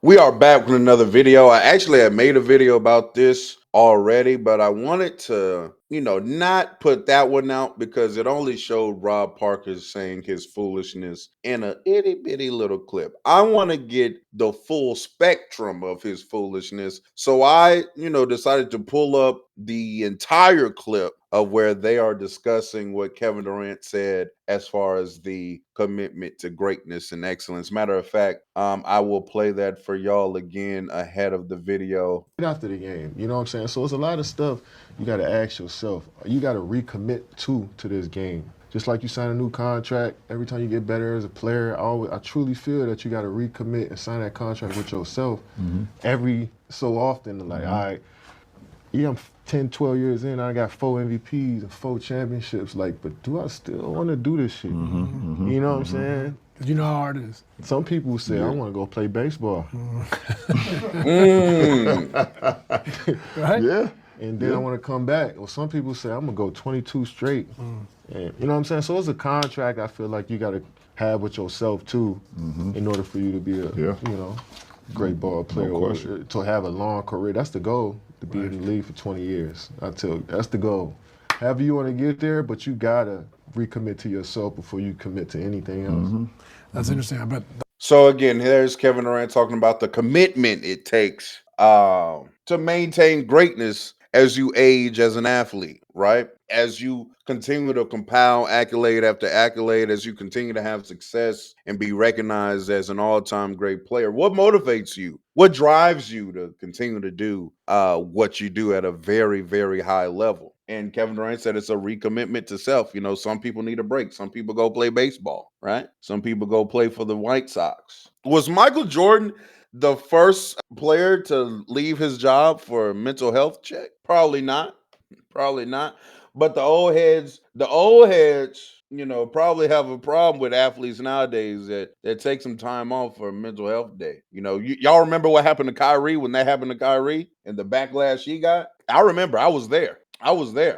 We are back with another video. I actually had made a video about this already, but I wanted to, not put that one out because it only showed Rob Parker saying his foolishness in a itty bitty little clip. I want to get the full spectrum of his foolishness. So I, decided to pull up the entire clip of where they are discussing what Kevin Durant said as far as the commitment to greatness and excellence. Matter of fact, I will play that for y'all again ahead of the video. After the game, you know what I'm saying? So it's a lot of stuff you got to ask yourself. You got to recommit to this game. Just like you sign a new contract, every time you get better as a player, I truly feel that you got to recommit and sign that contract with yourself every so often. Like, all right, yeah, I'm 10, 12 years in, I got 4 MVPs and 4 championships. Like, but do I still want to do this shit? You know what I'm saying? You know how hard it is. Some people say, I want to go play baseball. Right? Yeah. And then I want to come back. Or some people say, I'm going to go 22 straight. And, you know what I'm saying? So it's a contract I feel like you got to have with yourself, too, in order for you to be a, great ball player. Or to have a long career. That's the goal, to be in the league for 20 years. I tell you, that's the goal. However you want to get there, but you got to recommit to yourself before you commit to anything else. That's interesting. I bet. So again, there's Kevin Durant talking about the commitment it takes to maintain greatness as you age as an athlete, right? As you continue to compile accolade after accolade, as you continue to have success and be recognized as an all-time great player. What motivates you? What drives you to continue to do what you do at a very, very high level? And Kevin Durant said it's a recommitment to self. You know, some people need a break. Some people go play baseball, right? Some people go play for the White Sox. Was Michael Jordan the first player to leave his job for a mental health check? Probably not. Probably not. But the old heads, probably have a problem with athletes nowadays that take some time off for a mental health day. Y'all remember what happened to Kyrie when that happened to Kyrie and the backlash he got? I remember. I was there.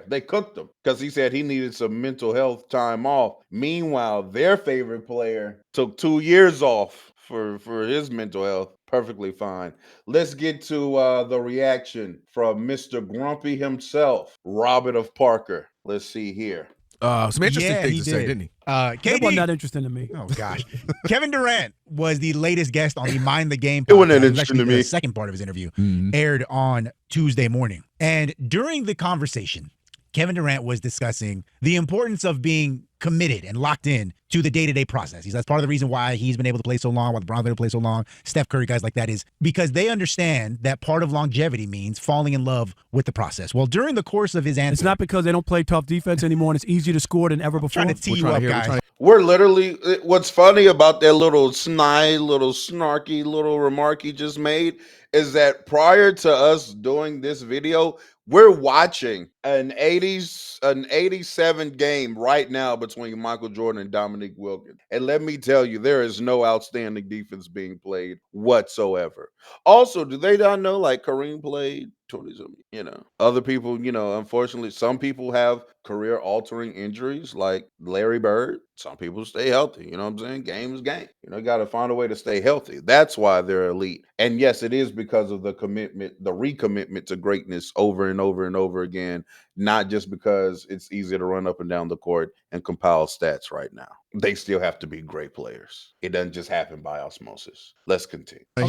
They cooked him because he said he needed some mental health time off. Meanwhile, their favorite player took 2 years off for his mental health. Perfectly fine. Let's get to the reaction from Mr. Grumpy himself, Robert of Parker. Let's see here. Some interesting things to say, didn't he? That wasn't that interesting to me. Oh, gosh. Kevin Durant was the latest guest on the Mind the Game podcast. It wasn't that interesting to me. The second part of his interview aired on Tuesday morning. And during the conversation, Kevin Durant was discussing the importance of being committed and locked in to the day-to-day process. That's part of the reason why he's been able to play so long, why LeBron's been able to play so long, Steph Curry, guys like that, is because they understand that part of longevity means falling in love with the process. Well, during the course of his answer... It's not because they don't play tough defense anymore and it's easier to score than ever before. Trying to tee you up, guys. We're literally... What's funny about that little snarky little remark he just made is that prior to us doing this video, we're watching an 87 game right now between Michael Jordan and Dominique Wilkins. And let me tell you, there is no outstanding defense being played whatsoever. Also, do they not know like Kareem played 20-something? Other people, unfortunately, some people have career-altering injuries like Larry Bird. Some people stay healthy. You know what I'm saying? Game is game. You got to find a way to stay healthy. That's why they're elite. And yes, it is because of the commitment, the recommitment to greatness over and over and over again, not just because it's easier to run up and down the court and compile stats right now. They still have to be great players. It doesn't just happen by osmosis. Let's continue. I'm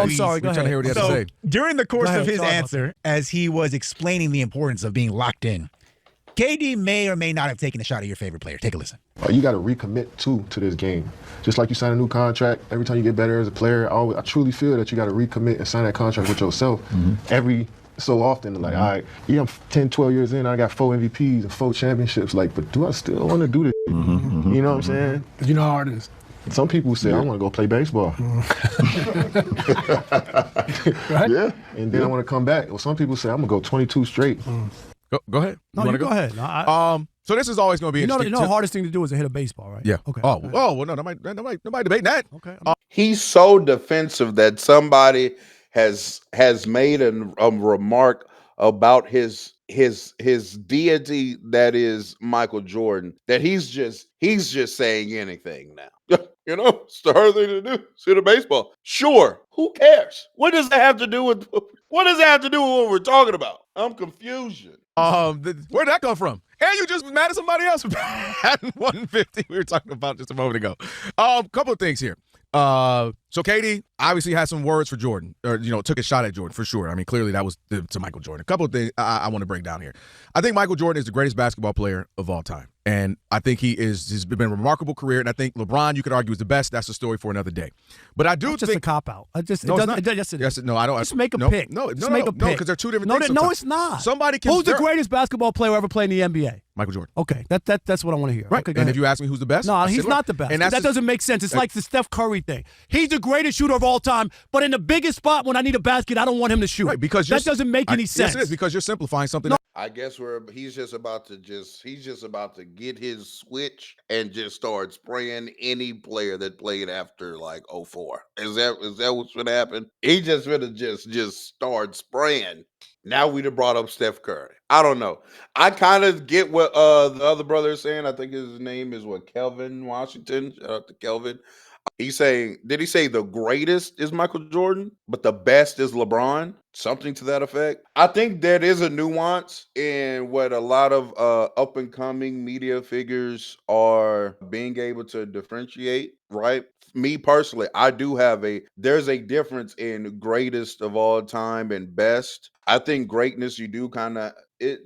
sorry, go ahead. Trying to hear what he had to say. During the course of his answer, as he was explaining the importance of being locked in, KD may or may not have taken a shot at your favorite player. Take a listen. You got to recommit to this game. Just like you sign a new contract, every time you get better as a player, I truly feel that you got to recommit and sign that contract with yourself every so often. Like, all right, yeah, I'm 10, 12 years in, I got 4 MVPs and 4 championships. Like, but do I still want to do this? You know what I'm saying? You know how hard it is. Some people say, I want to go play baseball. Right? Yeah. And then I want to come back. Well, some people say, I'm going to go 22 straight. Go ahead. No, you go ahead. No, So this is always going to be interesting. the hardest thing to do is to hit a baseball, right? Yeah. Okay. Oh, well, no, nobody debating that. Okay. He's so defensive that somebody has made a remark about his deity that is Michael Jordan, that he's just saying anything now. You know, it's the hard thing to do. See the baseball. Sure. Who cares? What does that have to do with what we're talking about? I'm confused. Where'd that come from? And you just was mad at somebody else for batting 150. We were talking about just a moment ago. Couple of things here. So KD obviously had some words for Jordan, or took a shot at Jordan for sure. I mean, clearly that was to Michael Jordan. A couple of things I want to break down here. I think Michael Jordan is the greatest basketball player of all time, and I think he's been a remarkable career. And I think LeBron, you could argue, is the best. That's a story for another day. But I do That's think just a cop out. yes, no, I don't. Just make a pick. No, Just make a pick. No, because they're two different things. No, it's not. Somebody can. Who's the greatest basketball player ever played in the NBA? Michael Jordan. Okay, that's what I want to hear. Right. Okay, and ahead. if you ask me who's the best, no, he's not the best. And That doesn't make sense. It's like the Steph Curry thing. He's the greatest shooter of all time, but in the biggest spot when I need a basket, I don't want him to shoot. Right, because that doesn't make any sense. Yes, it is, because you're simplifying something. I guess he's just about to get his switch and just start spraying any player that played after like 04. Is that what's gonna happen? He just gonna just start spraying. Now we'd have brought up Steph Curry. I don't know. I kind of get what the other brother is saying. I think his name is Kelvin Washington. Shout out to Kelvin. He's saying, did he say the greatest is Michael Jordan, but the best is LeBron? Something to that effect. I think there is a nuance in what a lot of up and coming media figures are being able to differentiate, right? Me personally, there's a difference in greatest of all time and best. I think greatness, you do kind of,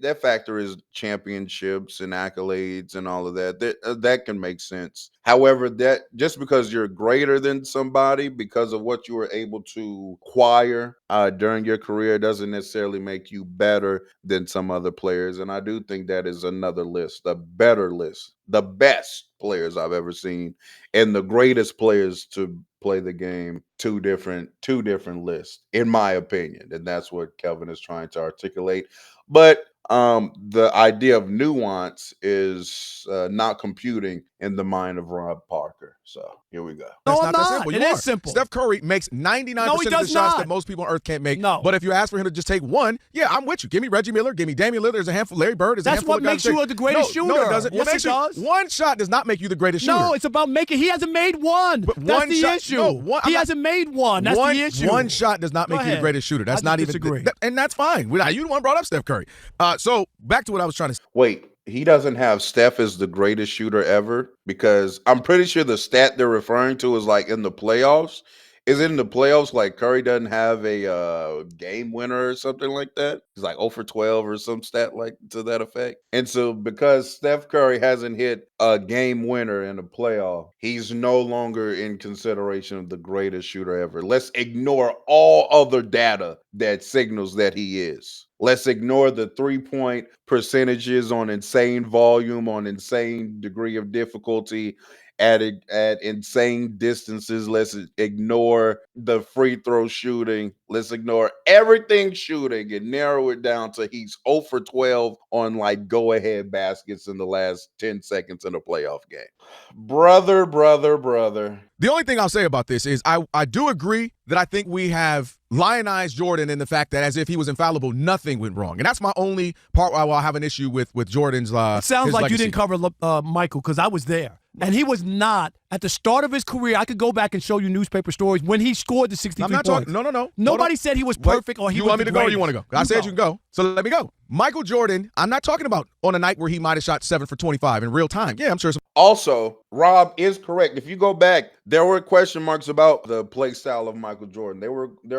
that factor is championships and accolades and all of that. That can make sense. However, that just because you're greater than somebody because of what you were able to acquire during your career doesn't necessarily make you better than some other players. And I do think that is another list, a better list, the best players I've ever seen, and the greatest players to play the game. Two different lists, in my opinion, and that's what Kelvin is trying to articulate. But the idea of nuance is not computing in the mind of Rob Parker. So here we go. No, That's I'm not that not. simple. It You is are. simple. Steph Curry makes 99% No, he of the does shots not. that most people on earth can't make. No. But if you ask for him to just take one, yeah, I'm with you. Give me Reggie Miller. Give me Damian Lillard. There's a handful. Larry Bird. There's a That's handful what of guys makes that you take- the greatest No, shooter. it doesn't. Yes, What makes it does. One shot does not make you the greatest shooter. No, it's about making. He hasn't made one. But That's one the shot- issue. no, he hasn't made one. That's the issue. One shot does not Go make you the ahead. greatest shooter. That's I not just even. disagree. And that's fine. You the one brought up Steph Curry. So back to what I was trying to say. Wait, he doesn't have Steph as the greatest shooter ever? Because I'm pretty sure the stat they're referring to is like in the playoffs. Is it in the playoffs like Curry doesn't have a game winner or something like that? He's like 0 for 12 or some stat like to that effect. And so because Steph Curry hasn't hit a game winner in a playoff, he's no longer in consideration of the greatest shooter ever. Let's ignore all other data that signals that he is. Let's ignore the 3-point percentages on insane volume, on insane degree of difficulty, at insane distances. Let's ignore the free throw shooting. Let's ignore everything shooting and narrow it down to he's 0 for 12 on like go ahead baskets in the last 10 seconds in a playoff game. Brother. The only thing I'll say about this is I do agree that I think we have lionized Jordan in the fact that as if he was infallible, nothing went wrong. And that's my only part where I have an issue with Jordan's It sounds his like legacy. you didn't cover Michael because I was there. And he was not, at the start of his career, I could go back and show you newspaper stories when he scored the 63 I'm not points. talking. No. Nobody said he was perfect or he You was want me the to go or you greatest. want to go? I said you can go. So let me go. Michael Jordan, I'm not talking about on a night where he might have shot 7 for 25 in real time. Yeah, I'm sure. Also, Rob is correct. If you go back, there were question marks about the play style of Michael Jordan. There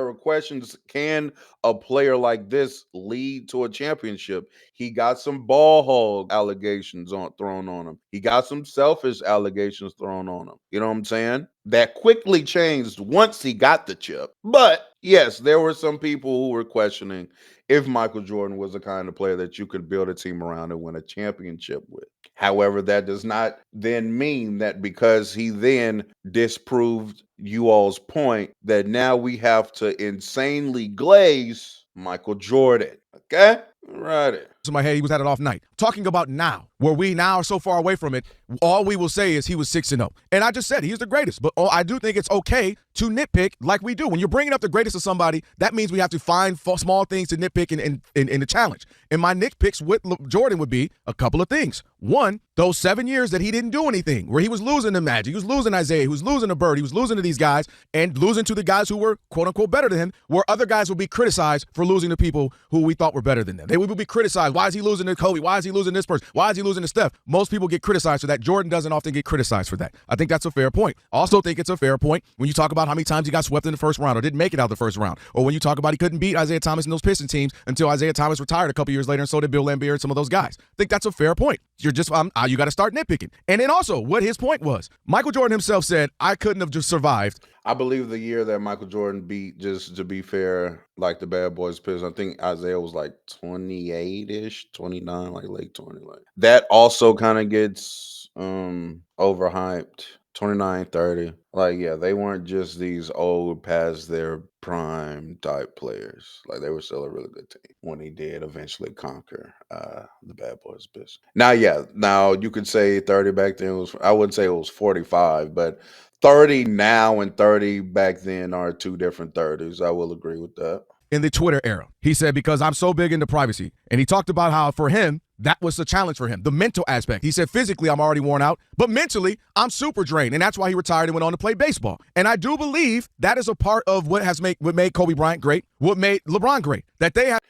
were questions, can a player like this lead to a championship? He got some ball hog allegations thrown on him. He got some selfish allegations thrown on him. You know what I'm saying? That quickly changed once he got the chip. But yes, there were some people who were questioning if Michael Jordan was the kind of player that you could build a team around and win a championship with. However, that does not then mean that because he then disproved you all's point that now we have to insanely glaze Michael Jordan. Okay? All righty. in my head, he was at an off night. Talking about now, where we now are so far away from it, all we will say is he was 6-0. And I just said he's the greatest. But I do think it's okay to nitpick like we do. When you're bringing up the greatest of somebody, that means we have to find small things to nitpick in the challenge. And my nitpicks with Jordan would be a couple of things. One, those 7 years that he didn't do anything, where he was losing to Magic, he was losing Isaiah, he was losing to Bird, he was losing to these guys, and losing to the guys who were, quote-unquote, better than him, where other guys would be criticized for losing to people who we thought were better than them. They would be criticized. Why is he losing to Kobe? Why is he losing to this person? Why is he losing to Steph? Most people get criticized for that. Jordan doesn't often get criticized for that. I think that's a fair point. I also think it's a fair point when you talk about how many times he got swept in the first round or didn't make it out of the first round, or when you talk about he couldn't beat Isaiah Thomas and those Pistons teams until Isaiah Thomas retired a couple years later, and so did Bill Laimbeer and some of those guys. I think that's a fair point. You're just you got to start nitpicking. And then also what his point was. Michael Jordan himself said, I couldn't have just survived. I believe the year that Michael Jordan beat, just to be fair, like the Bad Boys Pistons, I think Isaiah was like 28-ish, 29, like late 20. Like that also kind of gets overhyped. 29, 30. Like, yeah, they weren't just these old past their prime type players. Like, they were still a really good team when he did eventually conquer the Bad Boys Pistons. Now, yeah, now you could say 30 back then was, I wouldn't say it was 45, but 30 now and 30 back then are two different 30s. I will agree with that. In the Twitter era, he said, because I'm so big into privacy. And he talked about how for him, that was a challenge for him, the mental aspect. He said, physically, I'm already worn out, but mentally, I'm super drained. And that's why he retired and went on to play baseball. And I do believe that is a part of what made Kobe Bryant great, what made LeBron great, that they have.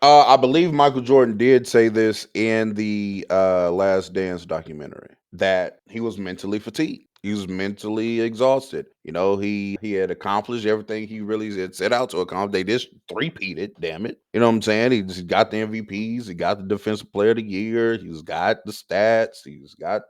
I believe Michael Jordan did say this in the Last Dance documentary, that he was mentally fatigued. He was mentally exhausted. You know, he had accomplished everything he really had set out to accomplish. They just three-peated, damn it. You know what I'm saying? He just got the MVPs. He got the Defensive Player of the Year. He's got the stats. He's got,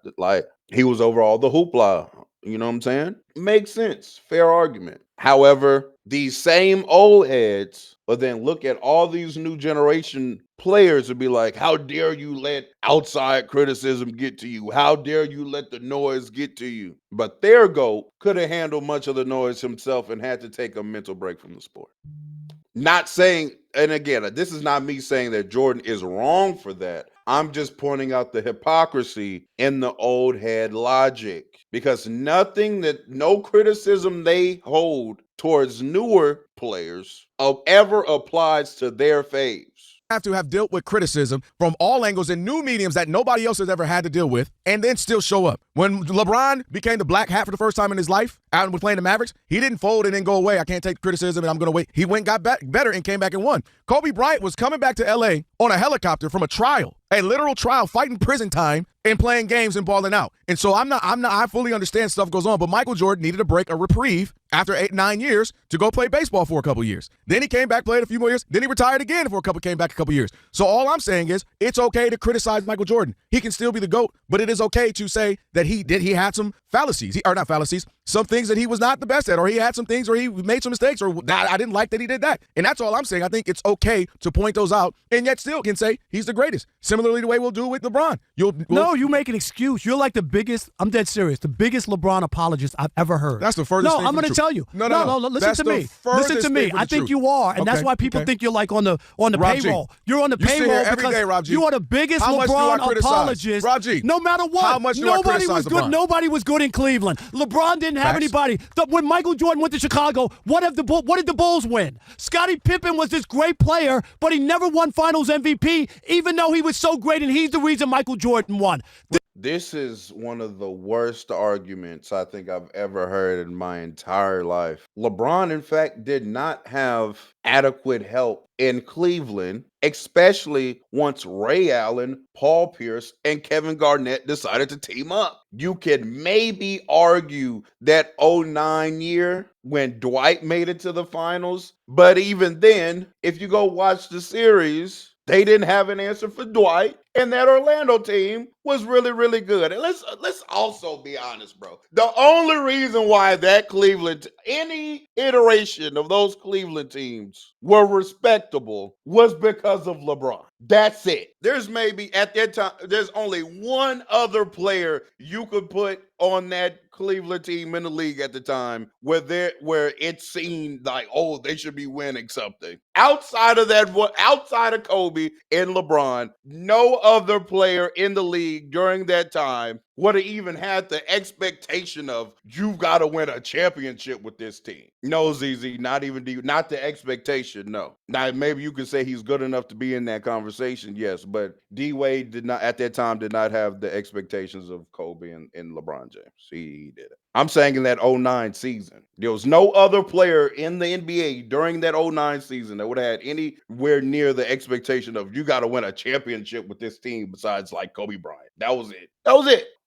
he was over all the hoopla. You know what I'm saying? Makes sense. Fair argument. However, these same old heads will then look at all these new generation players and be like, how dare you let outside criticism get to you? How dare you let the noise get to you? But their GOAT could have handled much of the noise himself and had to take a mental break from the sport. Not saying, and again, this is not me saying that Jordan is wrong for that. I'm just pointing out the hypocrisy in the old head logic, because no criticism they hold towards newer players ever applies to their faves. Have to have dealt with criticism from all angles in new mediums that nobody else has ever had to deal with, and then still show up. When LeBron became the black hat for the first time in his life, out with playing the Mavericks, he didn't fold and then go away. I can't take criticism and I'm going to wait. He went, got back better, and came back and won. Kobe Bryant was coming back to LA on a helicopter from a literal trial, fighting prison time and playing games and balling out. And so I fully understand stuff goes on, but Michael Jordan needed a break, a reprieve after 8-9 years to go play baseball for a couple years. Then he came back, played a few more years. Then he retired again came back a couple years. So all I'm saying is it's okay to criticize Michael Jordan. He can still be the GOAT, but it is okay to say that he had some fallacies, some things that he was not the best at, or he had some things where he made some mistakes, or I didn't like that he did that. And that's all I'm saying. I think it's okay to point those out and yet still can say he's the greatest. Similarly, the way we'll do it with LeBron. No, you make an excuse. You're like the biggest, I'm dead serious, the biggest LeBron apologist I've ever heard. That's the furthest thing I'm going to tell you. No, listen to me. Listen to me. I think you are, and that's why people think you're like on the payroll. You're on the payroll because you are the biggest LeBron apologist. Rob G, no matter what. How much nobody was LeBron? Good. Nobody was good in Cleveland. LeBron didn't have anybody. When Michael Jordan went to Chicago, what did the Bulls win? Scottie Pippen was this great player, but he never won Finals MVP, even though he was so great, and he's the reason Michael Jordan won. This is one of the worst arguments I think I've ever heard in my entire life. LeBron, in fact, did not have adequate help in Cleveland, especially once Ray Allen, Paul Pierce, and Kevin Garnett decided to team up. You could maybe argue that 2009 year when Dwight made it to the finals, but even then, if you go watch the series, they didn't have an answer for Dwight, and that Orlando team was really, really good. And let's also be honest, bro. The only reason why that any iteration of those Cleveland teams were respectable was because of LeBron. That's it. There's maybe at that time, there's only one other player you could put on that Cleveland team in the league at the time where it seemed like, oh, they should be winning something. Outside of Kobe and LeBron, no other player in the league during that time would have even had the expectation of, you've got to win a championship with this team. No, ZZ, not the expectation, no. Now, maybe you could say he's good enough to be in that conversation, yes, but D-Wade at that time did not have the expectations of Kobe and LeBron James. He did it. I'm saying in that 09 season, there was no other player in the NBA during that 09 season that would have had anywhere near the expectation of, you got to win a championship with this team besides like Kobe Bryant. That was it.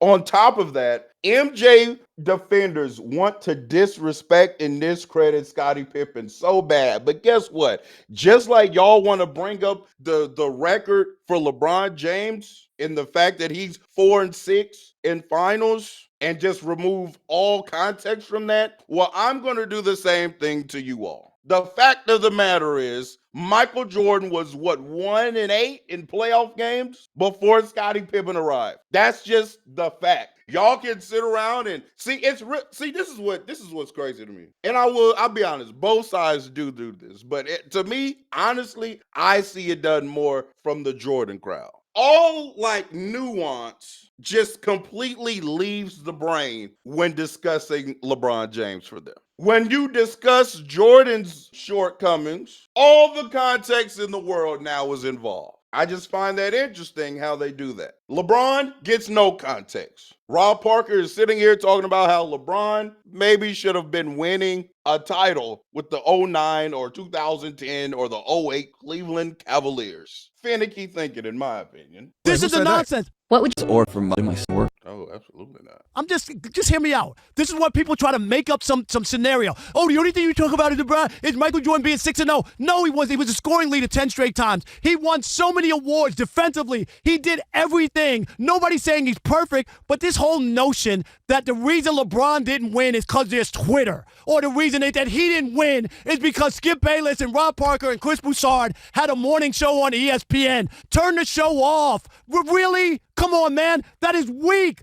On top of that, MJ defenders want to disrespect and discredit Scottie Pippen so bad. But guess what? Just like y'all want to bring up the record for LeBron James and the fact that he's 4-6 in finals and just remove all context from that, well, I'm going to do the same thing to you all. The fact of the matter is, Michael Jordan was 1-8 in playoff games before Scottie Pippen arrived. That's just the fact. Y'all can sit around and see. This is what's crazy to me. And I'll be honest. Both sides do this, but to me, honestly, I see it done more from the Jordan crowd. All like nuance just completely leaves the brain when discussing LeBron James for them. When you discuss Jordan's shortcomings, all the context in the world now is involved. I just find that interesting how they do that. LeBron gets no context. Rob Parker is sitting here talking about how LeBron maybe should have been winning a title with the 09 or 2010 or the 08 Cleveland Cavaliers. Finicky thinking, in my opinion. This is the nonsense. What would you or from my store? Oh, absolutely not. I'm just hear me out. This is what people try to make up some scenario. Oh, the only thing you talk about is Michael Jordan being 6-0. No, he wasn't. He was a scoring leader 10 straight times. He won so many awards defensively. He did everything. Nobody's saying he's perfect, but this whole notion that the reason LeBron didn't win is because there's Twitter, or the reason that he didn't win is because Skip Bayless and Rob Parker and Chris Broussard had a morning show on ESPN. Turn the show off. Really? Come on, man. That is weak.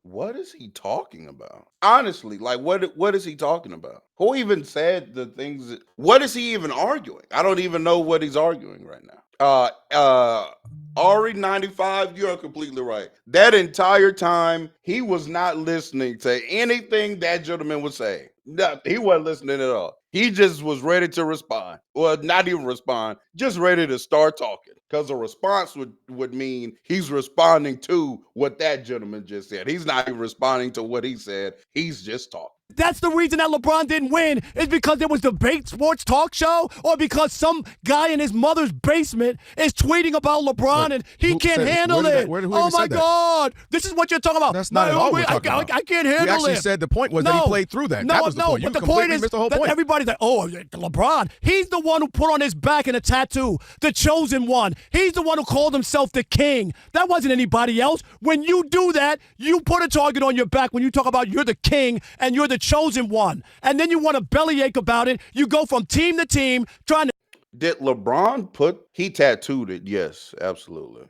What is he talking about? Honestly, like what is he talking about? Who even said the things what is he even arguing? I don't even know what he's arguing right now. Ari 95, you're completely right. That entire time, he was not listening to anything that gentleman was saying. No, he wasn't listening at all. He just was ready to respond. Well, not even respond, just ready to start talking. Because a response would mean he's responding to what that gentleman just said. He's not even responding to what he said. He's just talking. That's the reason that LeBron didn't win, is because there was the debate sports talk show, or because some guy in his mother's basement is tweeting about LeBron and he can't handle it. Oh my God. This is what you're talking about. That's not at all what we're talking about. I can't handle it. We actually said the point was that he played through that. That was the point. But the point is that everybody's like, oh, LeBron, he's the one who put on his back in a tattoo, the chosen one. He's the one who called himself the king. That wasn't anybody else. When you do that, you put a target on your back when you talk about you're the king and you're the chosen one. And then you want to bellyache about it. You go from team to team trying to. Did LeBron he tattooed it? Yes, absolutely.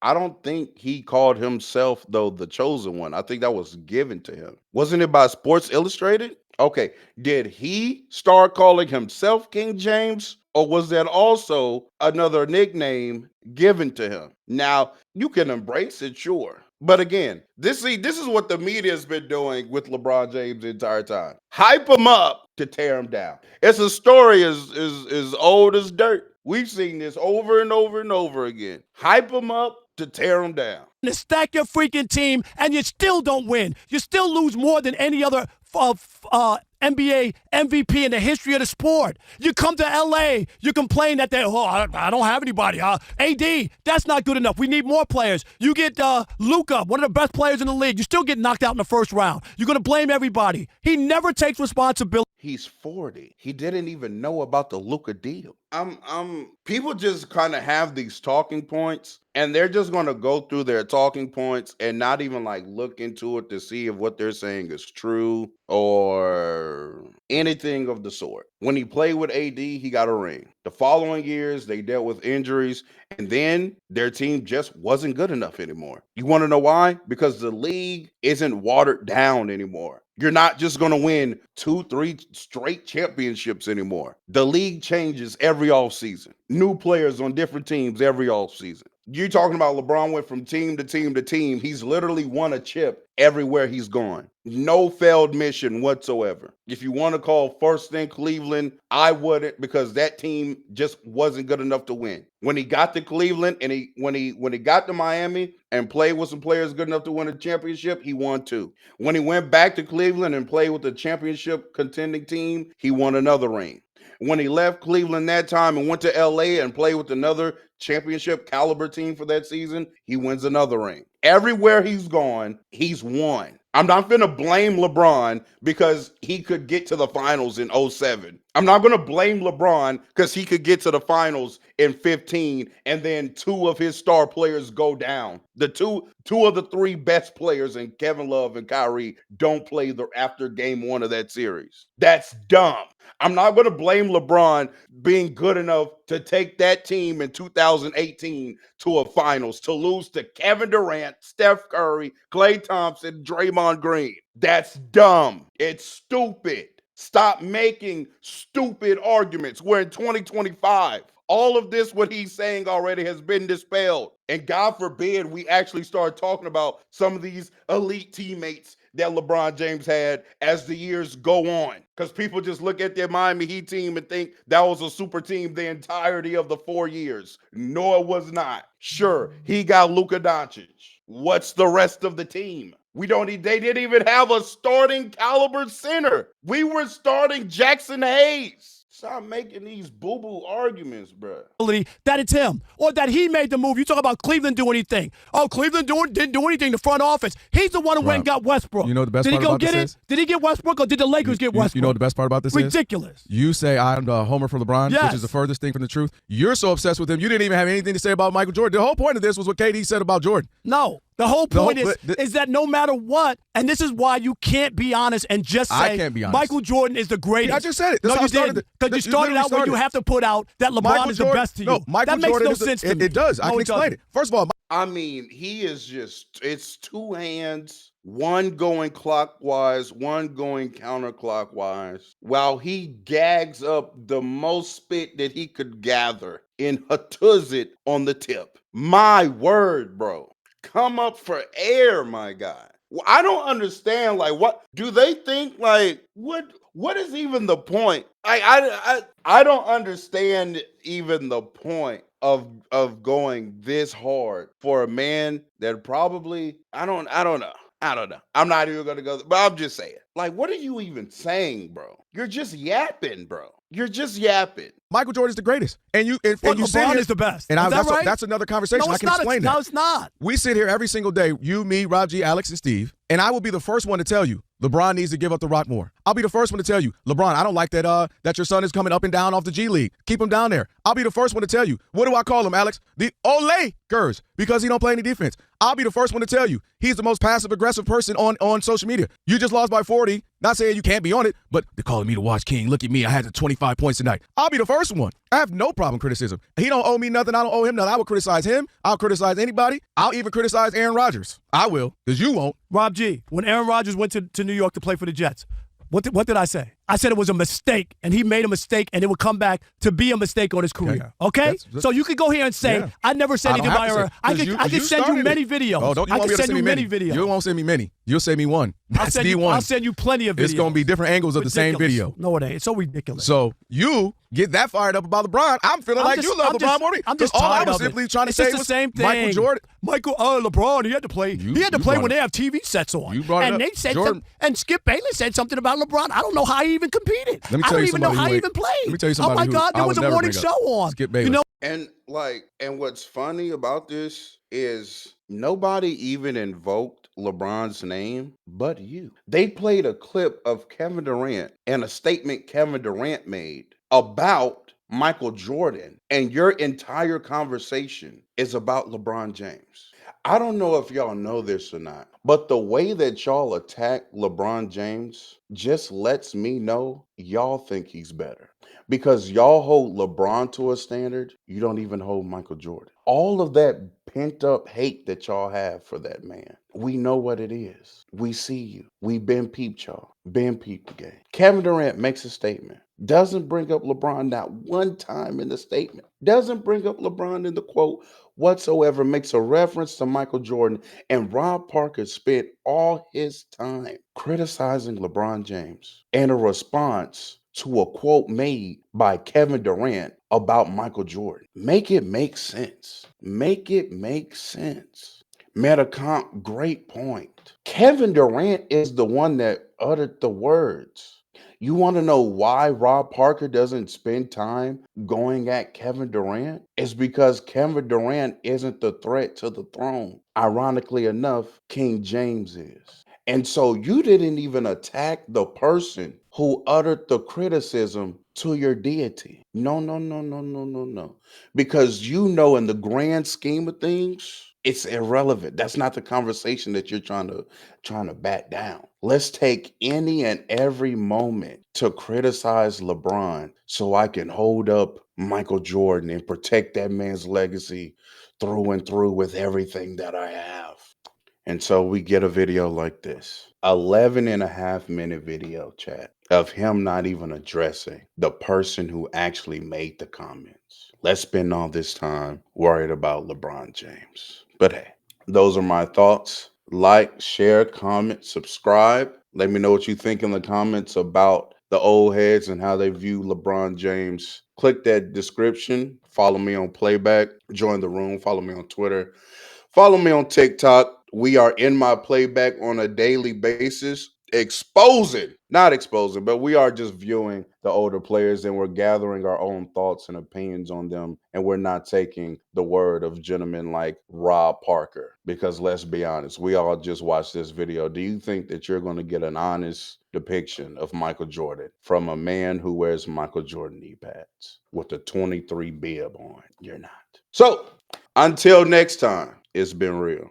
I don't think he called himself, though, the chosen one. I think that was given to him. Wasn't it by Sports Illustrated? Okay. Did he start calling himself King James? Or was that also another nickname given to him? Now, you can embrace it, sure. But again, this is what the media has been doing with LeBron James the entire time. Hype him up to tear him down. It's a story as old as dirt. We've seen this over and over and over again. Hype him up to tear him down. To stack your freaking team, and you still don't win. You still lose more than any other NBA MVP in the history of the sport. You come to LA, you complain that I don't have anybody. AD, that's not good enough. We need more players. You get Luka, one of the best players in the league. You still get knocked out in the first round. You're going to blame everybody. He never takes responsibility. He's 40. He didn't even know about the Luka deal. People just kind of have these talking points and they're just going to go through their talking points and not even like look into it to see if what they're saying is true or anything of the sort. When he played with AD, he got a ring. The following years, they dealt with injuries, and then their team just wasn't good enough anymore. You want to know why? Because the league isn't watered down anymore. You're not just going to win 2-3 straight championships anymore. The league changes every offseason. New players on different teams every offseason. You're talking about LeBron went from team to team to team. He's literally won a chip everywhere he's gone. No failed mission whatsoever. If you want to call first in Cleveland, I wouldn't, because that team just wasn't good enough to win. When he got to Cleveland and when he got to Miami and played with some players good enough to win a championship, he won 2. When he went back to Cleveland and played with the championship contending team, he won another ring. When he left Cleveland that time and went to LA and played with another championship caliber team for that season, he wins another ring. Everywhere he's gone, he's won. I'm not going to blame LeBron because he could get to the finals in 07. I'm not going to blame LeBron because he could get to the finals in 15 and then 2 of his star players go down. The two of the 3 best players in Kevin Love and Kyrie don't play after game 1 of that series. That's dumb. I'm not going to blame LeBron being good enough to take that team in 2018 to a finals, to lose to Kevin Durant, Steph Curry, Klay Thompson, Draymond Green. That's dumb. It's stupid. Stop making stupid arguments. We're in 2025. All of this, what he's saying already, has been dispelled. And God forbid we actually start talking about some of these elite teammates that LeBron James had as the years go on. Because people just look at their Miami Heat team and think that was a super team the entirety of the 4 years. No, it was not. Sure, he got Luka Doncic. What's the rest of the team? They didn't even have a starting caliber center. We were starting Jackson Hayes. Stop making these boo-boo arguments, bro. That it's him, or that he made the move. You talk about Cleveland doing anything. Oh, Cleveland didn't do anything. The front office. He's the one who went and got Westbrook. You know the best did part he go about get this it? Did he get Westbrook, or did the Lakers get Westbrook? You know what the best part about this is? Ridiculous. You say I'm the homer for LeBron, Yes. which is the furthest thing from the truth. You're so obsessed with him, you didn't even have anything to say about Michael Jordan. The whole point of this was what KD said about Jordan. No. The whole point is that no matter what, and this is why you can't be honest and just say I can't be honest. Michael Jordan is the greatest. Yeah, I just said it. No, you didn't. Because you started out where you have to put out that LeBron is the best to you. No, Michael that makes Jordan no sense to me. It does. I can explain it. First of all, I mean, he is just, it's 2 hands, one going clockwise, one going counterclockwise, while he gags up the most spit that he could gather in a tuzit on the tip. My word, bro. Come up for air, my guy. Well, I don't understand, like, what do they think, like, what is even the point? I don't understand even the point of going this hard for a man that probably I don't know. I'm not even gonna go, but I'm just saying. Like, what are you even saying, bro? You're just yapping, bro. You're just yapping. Michael Jordan is the greatest, and you LeBron sit here, is the best. And Is that right? That's another conversation. No, I can explain that. No, it's not. We sit here every single day, you, me, Rob G, Alex, and Steve, and I will be the first one to tell you LeBron needs to give up the rock more. I'll be the first one to tell you, LeBron, I don't like that your son is coming up and down off the G League. Keep him down there. I'll be the first one to tell you. What do I call him, Alex? The Ole-gers, because he don't play any defense. I'll be the first one to tell you he's the most passive-aggressive person on social media. You just lost by 40. Not saying you can't be on it, but they're calling me the Watch King. Look at me. I had the 25 points tonight. I'll be the first one. I have no problem criticism. He don't owe me nothing. I don't owe him nothing. I will criticize him. I'll criticize anybody. I'll even criticize Aaron Rodgers. I will, because you won't. Rob G, when Aaron Rodgers went to New York to play for the Jets, what did I say? I said it was a mistake, and he made a mistake, and it would come back to be a mistake on his career. Okay? So you could go here and say, I never said anything about Aaron. I could send you many videos. Oh, don't you want me to send you many videos. You won't send me many. You'll send me one. That's the one. I'll send you plenty of videos. It's going to be different angles of the same video. No, it ain't. It's so ridiculous. So you get that fired up about LeBron. I'm feeling like you love LeBron more. I'm just all tired I was of simply it. trying to It's say just was the same thing. Michael Jordan. LeBron, he had to play. He had to play when they have TV sets on. You brought it up. They said Jordan. and Skip Bayless said something about LeBron. I don't know how he even competed. Let me I tell don't you even know somebody how who he ain't- even played. Let me tell you Oh somebody my who God, I there would was a never morning bring show up. on. Skip Bayless. You know, And what's funny about this is nobody even invoked LeBron's name but you. They played a clip of Kevin Durant and a statement Kevin Durant made about Michael Jordan, and your entire conversation is about LeBron James. I don't know if y'all know this or not, but the way that y'all attack LeBron James just lets me know y'all think he's better. Because y'all hold LeBron to a standard, you don't even hold Michael Jordan. All of that pent up hate that y'all have for that man, we know what it is. We see you. We been peeped y'all. Been peeped the game. Kevin Durant makes a statement. Doesn't bring up LeBron not one time in the statement. Doesn't bring up LeBron in the quote whatsoever. Makes a reference to Michael Jordan. And Rob Parker spent all his time criticizing LeBron James in a response to a quote made by Kevin Durant about Michael Jordan. Make it make sense. Make it make sense. Metacomp, great point. Kevin Durant is the one that uttered the words. You want to know why Rob Parker doesn't spend time going at Kevin Durant? It's because Kevin Durant isn't the threat to the throne. Ironically enough, King James is. And so you didn't even attack the person who uttered the criticism to your deity. No, no, no, no, no, no, no. Because you know, in the grand scheme of things, it's irrelevant. That's not the conversation that you're trying to bat down. Let's take any and every moment to criticize LeBron so I can hold up Michael Jordan and protect that man's legacy through and through with everything that I have. And so we get a video like this 11 and a half minute video, chat, of him not even addressing the person who actually made the comments. Let's spend all this time worried about LeBron James. But hey, those are my thoughts. Like, share, comment, subscribe. Let me know what you think in the comments about the old heads and how they view LeBron James. Click that description. Follow me on Playback. Join the room. Follow me on Twitter. Follow me on TikTok. We are in my playback on a daily basis, not exposing, but we are just viewing the older players and we're gathering our own thoughts and opinions on them. And we're not taking the word of gentlemen like Rob Parker. Because let's be honest, we all just watched this video. Do you think that you're going to get an honest depiction of Michael Jordan from a man who wears Michael Jordan knee pads with the 23 bib on? You're not. So, until next time, it's been real.